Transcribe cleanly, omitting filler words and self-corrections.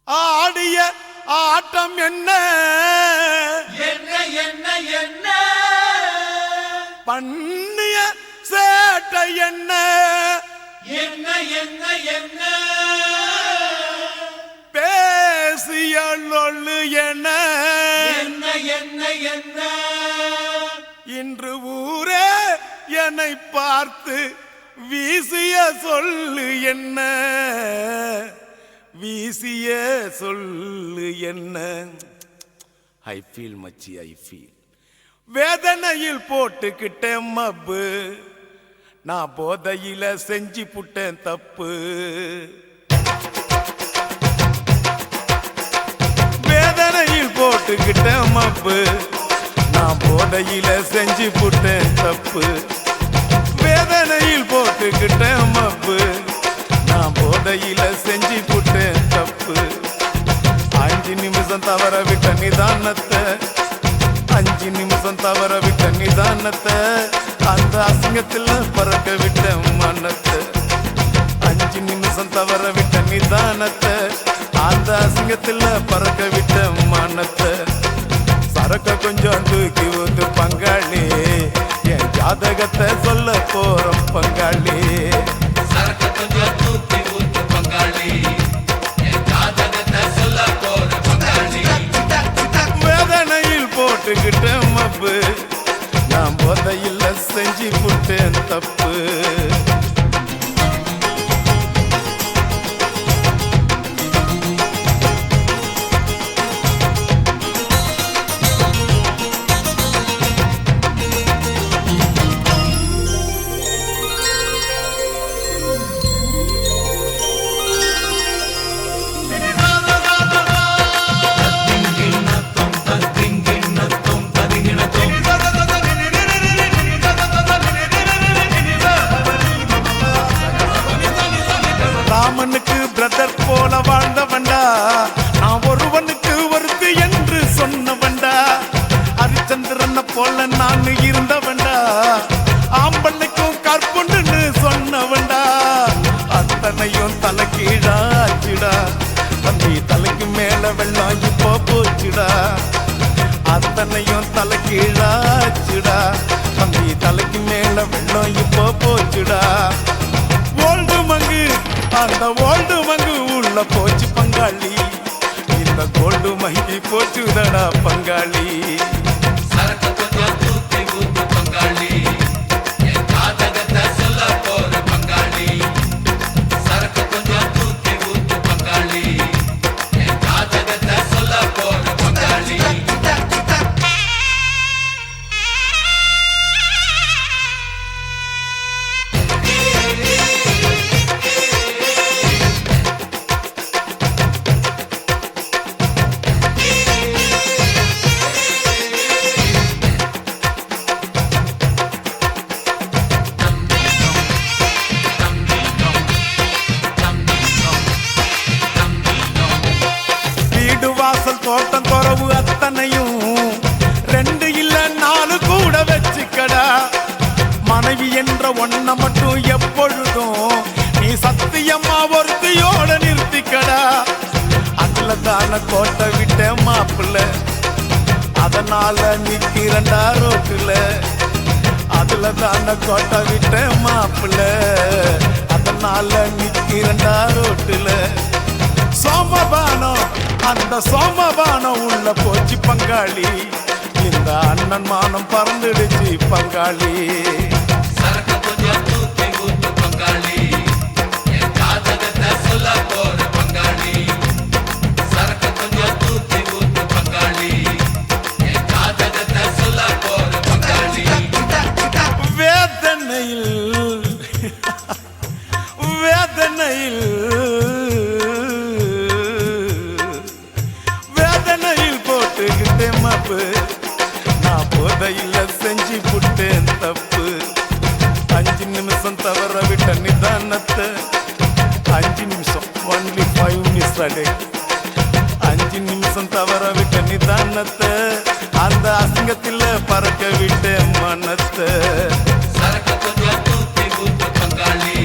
ஆடிய ஆட்டம் என்ன என்ன என்ன என்ன பண்ணிய சேட்டை என்ன என்ன என்ன என்ன பேசிய லொள்ளு என்ன என்ன என்ன என்ன இன்று ஊரே என்னை பார்த்து வீசிய சொல்லு என்ன வீசிய சொல்லு என்ன ஐ ஃபீல் மச்சி ஐ ஃபீல் வேதனையில் போட்டுக்கிட்டேன் மப்பு நான் போதையில செஞ்சு புட்டேன் தப்பு வேதனையில் போட்டுக்கிட்டேன் மப்பு நான் போதையில செஞ்சு புட்டேன் தப்பு வேதனையில் போட்டுக்கிட்டேன் மப்பு நான் போதையில செஞ்சு புட்டேன் தப்பு 5 நிமிஷம் தவற விட்ட நிதானத்தை 5 நிமிஷம் தவற விட்ட நிதானத்தை அந்த அசிங்கத்தில் பறக்க விட்ட மனத்தை 5 நிமிஷம் தவற விட்ட நிதானத்தை அந்த அசிங்கத்தில் பறக்க விட்ட மனத்தை சரக்க கொஞ்சம் தூக்கி ஊத்து பங்காளி என் ஜாதகத்தை சொல்ல போறோம் பங்காளி சரக்கு கொஞ்சம் தூக்கி ஊத்து பங்காளி என் ஜாதகத்தை சொல்ல போற பங்காளி வேதனையில் போட்டுக்கிட்டேன் மப்பு நான் போதையில் செஞ்சு புட்டேன் தப்பு ராமனுக்கு பிரதர் போல வாழ்ந்தவண்டா நான் ஒருவனுக்கு ஒருத்தி என்று சொன்னவண்டா ஹரிச்சந்திரனை போல நான் இருந்தவண்டா ஆம்பளைக்கும் கற்புண்டுன்னு சொன்னவண்டா அத்தனையும் தலை கீழாச்சுடா தம்பி தலைக்கு மேல வெள்ளம் இப்போ போச்சுடா அத்தனையும் தலை கீழாச்சுடா தம்பி தலைக்கு மேல வெள்ளம் இப்போ போச்சுடா ஓல்டு மங்கு அந்த ஓல்டு மங்கு உள்ள போச்சு பங்காளி இந்த கோல்டு மங்கி போச்சுதடா பங்காளி சரக்கு கொஞ்சம் தூக்கி ஊத்து பங்காளி என் ஜாதகத்தை சொல்ல போற பங்காளி சரக்கு கொஞ்சம் தூக்கி ஊத்து பங்காளி என் ஜாதகத்தை சொல்ல போற பங்காளி வீடு வாசல் தோட்டம் துறவு அத்தனையும் 2 இல்ல 4 கூட வச்சுக்கடா மனைவி என்ற ஒன்ன மட்டும் எப்பொழுதும் நீ சத்தியமா ஒருத்தியோட நிறுத்திக்கடா அதுல தான கோட்டை விட்ட மாப்பிள்ள அதனால நிக்கிறண்டா ரோட்டுல அதுல தான கோட்டை விட்ட மாப்பிள்ள அதனால நிக்கிறண்டா ரோட்டுல சோமபானம் அந்த சோமபானம் உள்ள போச்சு பங்காளி இந்த அண்ணன் மானம் பறந்துடுச்சு பங்காளி சரக்கு கொஞ்சம் தூக்கி ஊத்து பங்காளி என் ஜாதகத்தை சொல்ல போற பங்காளி சரக்கு கொஞ்சம் தூக்கி ஊத்து பங்காளி என் ஜாதகத்தை சொல்ல போற பங்காளி வேதனையில் வேதனையில் வேதனையில் போட்டுக்கிட்டேன் மப்பு நான் போதையில் செஞ்சு புட்டேன் தப்பு 5 நிமிஷம் தவற விட்ட நிதானத்தை 5 நிமிஷம் ஒன்லி 5 மினிட்ஸ் அடே 5 நிமிஷம் தவற விட்ட நிதானத்தை அந்த அசிங்கத்தில் பறக்க விட்ட மனத்தை சரக்கு கொஞ்சம் தூக்கி ஊத்து பங்காளி